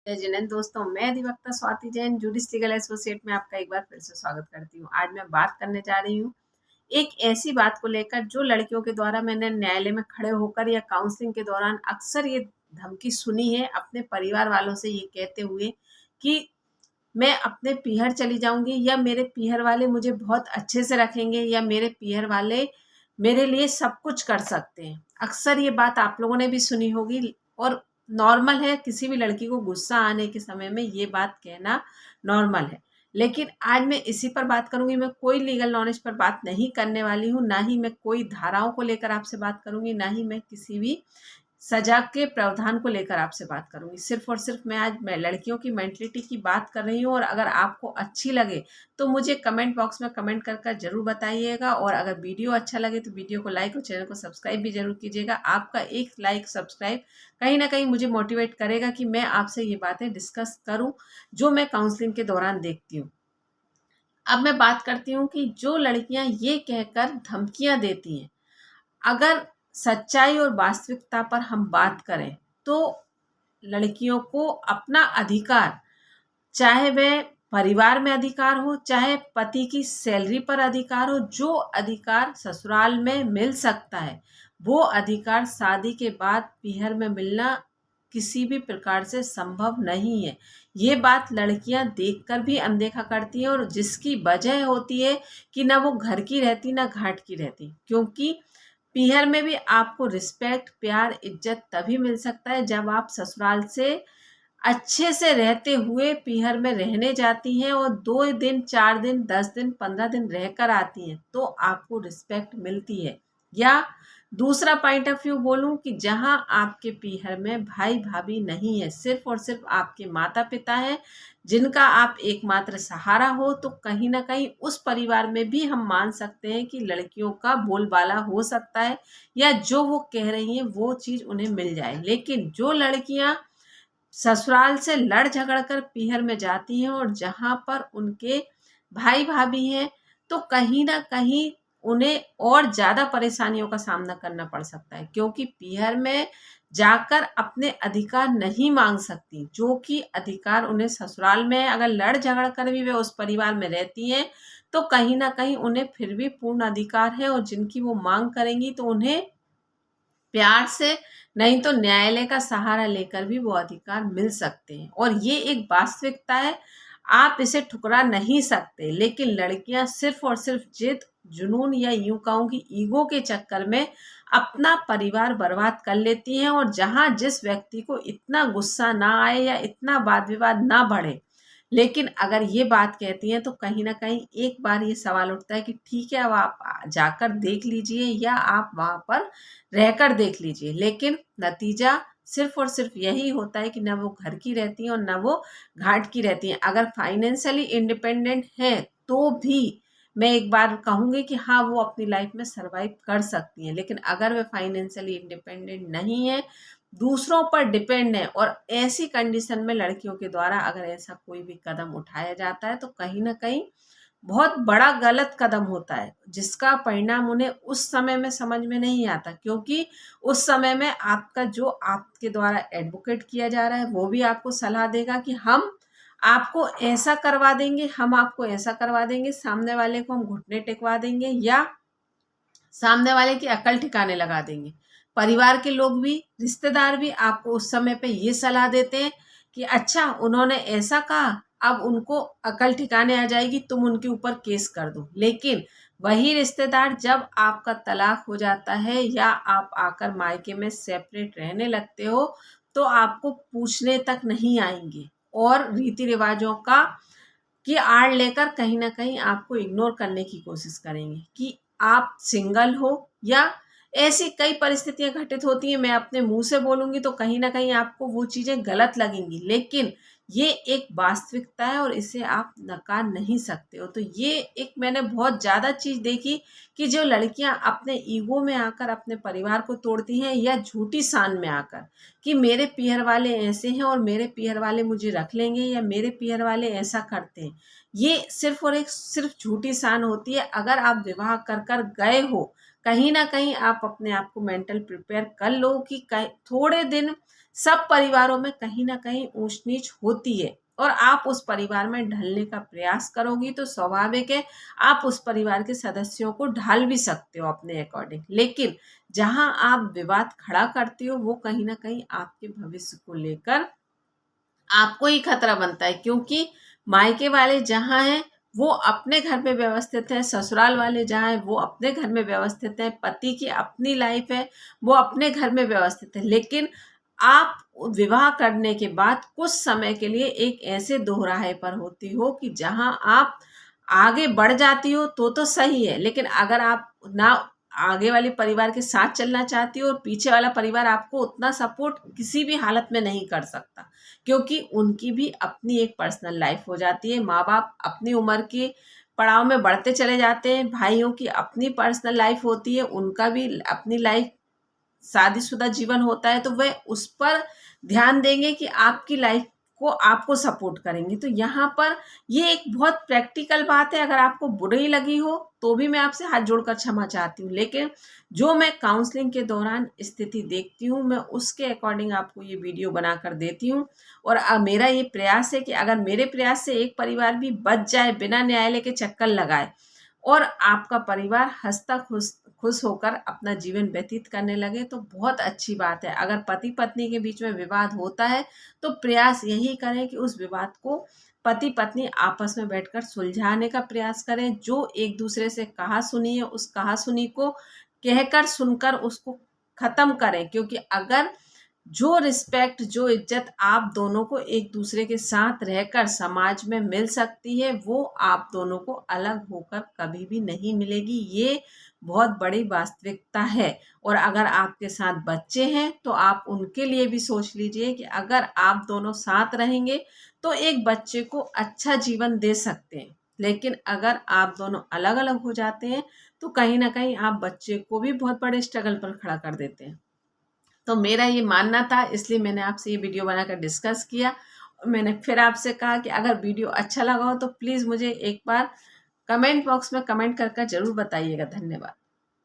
जय जिनेंद्र दोस्तों, मैं अधिवक्ता स्वाति जैन जूडिस लीगल एसोसिएट में आपका एक बार फिर से स्वागत करती हूँ। आज मैं बात करने जा रही हूँ एक ऐसी बात को लेकर जो लड़कियों के द्वारा मैंने न्यायालय में खड़े होकर या काउंसलिंग के दौरान अक्सर ये धमकी सुनी है अपने परिवार वालों से, ये कहते हुए कि मैं अपने पीहर चली जाऊंगी या मेरे पीहर वाले मुझे बहुत अच्छे से रखेंगे या मेरे पीहर वाले मेरे लिए सब कुछ कर सकते हैं। अक्सर ये बात आप लोगों ने भी सुनी होगी और नॉर्मल है, किसी भी लड़की को गुस्सा आने के समय में ये बात कहना नॉर्मल है। लेकिन आज मैं इसी पर बात करूंगी। मैं कोई लीगल नॉलेज पर बात नहीं करने वाली हूँ, ना ही मैं कोई धाराओं को लेकर आपसे बात करूंगी, ना ही मैं किसी भी सजा के प्रावधान को लेकर आपसे बात करूंगी। सिर्फ और सिर्फ मैं लड़कियों की मेंटलिटी की बात कर रही हूँ। और अगर आपको अच्छी लगे तो मुझे कमेंट बॉक्स में कमेंट कर जरूर बताइएगा। और अगर वीडियो अच्छा लगे तो वीडियो को लाइक और चैनल को सब्सक्राइब भी जरूर कीजिएगा। आपका एक लाइक सब्सक्राइब कहीं ना कहीं मुझे मोटिवेट करेगा कि मैं आपसे ये बातें डिस्कस करूँ जो मैं काउंसलिंग के दौरान देखती हूँ। अब मैं बात करती हूँ कि जो लड़कियां ये कहकर धमकियां देती हैं, अगर सच्चाई और वास्तविकता पर हम बात करें तो लड़कियों को अपना अधिकार, चाहे वह परिवार में अधिकार हो, चाहे पति की सैलरी पर अधिकार हो, जो अधिकार ससुराल में मिल सकता है वो अधिकार शादी के बाद पीहर में मिलना किसी भी प्रकार से संभव नहीं है। ये बात लड़कियां देखकर भी अनदेखा करती हैं और जिसकी वजह होती है कि ना वो घर की रहती ना घाट की रहती। क्योंकि पीहर में भी आपको रिस्पेक्ट, प्यार, इज्जत तभी मिल सकता है जब आप ससुराल से अच्छे से रहते हुए पीहर में रहने जाती हैं और 2 दिन, 4 दिन, 10 दिन, 15 दिन रहकर आती हैं तो आपको रिस्पेक्ट मिलती है। या दूसरा पॉइंट ऑफ व्यू बोलूं कि जहां आपके पीहर में भाई भाभी नहीं है, सिर्फ और सिर्फ आपके माता पिता हैं जिनका आप एकमात्र सहारा हो, तो कहीं ना कहीं उस परिवार में भी हम मान सकते हैं कि लड़कियों का बोलबाला हो सकता है या जो वो कह रही हैं वो चीज़ उन्हें मिल जाए। लेकिन जो लड़कियां ससुराल से लड़ झगड़ कर पीहर में जाती हैं और जहां पर उनके भाई भाभी हैं तो कहीं ना कहीं उन्हें और ज़्यादा परेशानियों का सामना करना पड़ सकता है, क्योंकि पीहर में जाकर अपने अधिकार नहीं मांग सकती जो कि अधिकार उन्हें ससुराल में है। अगर लड़ झगड़ कर भी वे उस परिवार में रहती हैं तो कहीं ना कहीं उन्हें फिर भी पूर्ण अधिकार है और जिनकी वो मांग करेंगी तो उन्हें प्यार से, नहीं तो न्यायालय का सहारा लेकर भी वो अधिकार मिल सकते हैं। और ये एक वास्तविकता है, आप इसे ठुकरा नहीं सकते। लेकिन लड़कियां सिर्फ और सिर्फ जिद, जुनून या यूं कहूं कि ईगो के चक्कर में अपना परिवार बर्बाद कर लेती हैं। और जहां जिस व्यक्ति को इतना गुस्सा ना आए या इतना वाद विवाद ना बढ़े, लेकिन अगर ये बात कहती हैं तो कहीं ना कहीं एक बार ये सवाल उठता है कि ठीक है, अब आप जाकर देख लीजिए या आप वहां पर रहकर देख लीजिए। लेकिन नतीजा सिर्फ और सिर्फ यही होता है कि ना वो घर की रहती हैं और ना वो घाट की रहती हैं। अगर फाइनेंशियली इंडिपेंडेंट है तो भी मैं एक बार कहूँगी कि हाँ, वो अपनी लाइफ में सरवाइव कर सकती हैं। लेकिन अगर वे फाइनेंशियली इंडिपेंडेंट नहीं है, दूसरों पर डिपेंड है, और ऐसी कंडीशन में लड़कियों के द्वारा अगर ऐसा कोई भी कदम उठाया जाता है तो कहीं ना कहीं बहुत बड़ा गलत कदम होता है जिसका परिणाम उन्हें उस समय में समझ में नहीं आता। क्योंकि उस समय में आपका जो आपके द्वारा एडवोकेट किया जा रहा है वो भी आपको सलाह देगा कि हम आपको ऐसा करवा देंगे, हम आपको ऐसा करवा देंगे, सामने वाले को हम घुटने टेकवा देंगे या सामने वाले की अकल ठिकाने लगा देंगे। परिवार के लोग भी, रिश्तेदार भी आपको उस समय पे ये सलाह देते हैं कि अच्छा, उन्होंने ऐसा कहा, अब उनको अकल ठिकाने आ जाएगी, तुम उनके ऊपर केस कर दो। लेकिन वही रिश्तेदार जब आपका तलाक हो जाता है या आप आकर मायके में सेपरेट रहने लगते हो तो आपको पूछने तक नहीं आएंगे और रीति रिवाजों का की आड़ लेकर कहीं ना कहीं आपको इग्नोर करने की कोशिश करेंगे कि आप सिंगल हो। या ऐसी कई परिस्थितियां घटित होती हैं, मैं अपने मुंह से बोलूंगी तो कहीं ना कहीं आपको वो चीजें गलत लगेंगी, लेकिन ये एक वास्तविकता है और इसे आप नकार नहीं सकते हो। तो ये एक मैंने बहुत ज्यादा चीज देखी कि जो लड़कियां अपने ईगो में आकर अपने परिवार को तोड़ती हैं या झूठी शान में आकर कि मेरे पीहर वाले ऐसे हैं और मेरे पीहर वाले मुझे रख लेंगे या मेरे पीहर वाले ऐसा करते हैं, ये सिर्फ और एक सिर्फ झूठी शान होती है। अगर आप विवाह कर कर गए हो, कहीं ना कहीं आप अपने आप को मेंटल प्रिपेयर कर लो कि थोड़े दिन सब परिवारों में कहीं ना कहीं ऊंच नीच होती है और आप उस परिवार में ढलने का प्रयास करोगी तो स्वाभाविक है आप उस परिवार के सदस्यों को ढाल भी सकते हो अपने अकॉर्डिंग। लेकिन जहां आप विवाद खड़ा करती हो वो कहीं ना कहीं आपके भविष्य को लेकर आपको ही खतरा बनता है, क्योंकि मायके वाले जहाँ हैं वो अपने घर में व्यवस्थित है, ससुराल वाले जहाँ हैं वो अपने घर में व्यवस्थित है, पति की अपनी लाइफ है वो अपने घर में व्यवस्थित है। लेकिन आप विवाह करने के बाद कुछ समय के लिए एक ऐसे दोहराहे पर होती हो कि जहां आप आगे बढ़ जाती हो तो सही है, लेकिन अगर आप ना आगे वाले परिवार के साथ चलना चाहती हो और पीछे वाला परिवार आपको उतना सपोर्ट किसी भी हालत में नहीं कर सकता, क्योंकि उनकी भी अपनी एक पर्सनल लाइफ हो जाती है। माँ बाप अपनी उम्र के पड़ाव में बढ़ते चले जाते हैं, भाइयों की अपनी पर्सनल लाइफ होती है, उनका भी अपनी लाइफ शादीशुदा जीवन होता है, तो वह उस पर ध्यान देंगे कि आपकी लाइफ को आपको सपोर्ट करेंगे। तो यहाँ पर ये एक बहुत प्रैक्टिकल बात है, अगर आपको बुरी लगी हो तो भी मैं आपसे हाथ जोड़कर क्षमा चाहती हूँ, लेकिन जो मैं काउंसलिंग के दौरान स्थिति देखती हूँ मैं उसके अकॉर्डिंग आपको ये वीडियो बनाकर देती हूँ। और मेरा ये प्रयास है कि अगर मेरे प्रयास से एक परिवार भी बच जाए बिना न्यायालय के चक्कर लगाए और आपका परिवार हंसता खुश खुश होकर अपना जीवन व्यतीत करने लगे तो बहुत अच्छी बात है। अगर पति पत्नी के बीच में विवाद होता है तो प्रयास यही करें कि उस विवाद को पति पत्नी आपस में बैठकर सुलझाने का प्रयास करें। जो एक दूसरे से कहा सुनी है उस कहा सुनी को कहकर सुनकर उसको खत्म करें, क्योंकि अगर जो रिस्पेक्ट जो इज्जत आप दोनों को एक दूसरे के साथ रहकर समाज में मिल सकती है वो आप दोनों को अलग होकर कभी भी नहीं मिलेगी। ये बहुत बड़ी वास्तविकता है। और अगर आपके साथ बच्चे हैं तो आप उनके लिए भी सोच लीजिए कि अगर आप दोनों साथ रहेंगे तो एक बच्चे को अच्छा जीवन दे सकते हैं, लेकिन अगर आप दोनों अलग अलग हो जाते हैं तो कहीं ना कहीं आप बच्चे को भी बहुत बड़े स्ट्रगल पर खड़ा कर देते हैं। तो मेरा ये मानना था, इसलिए मैंने आपसे ये वीडियो बनाकर डिस्कस किया। मैंने फिर आपसे कहा कि अगर वीडियो अच्छा लगा हो तो प्लीज़ मुझे एक बार कमेंट बॉक्स में कमेंट कर ज़रूर बताइएगा। धन्यवाद।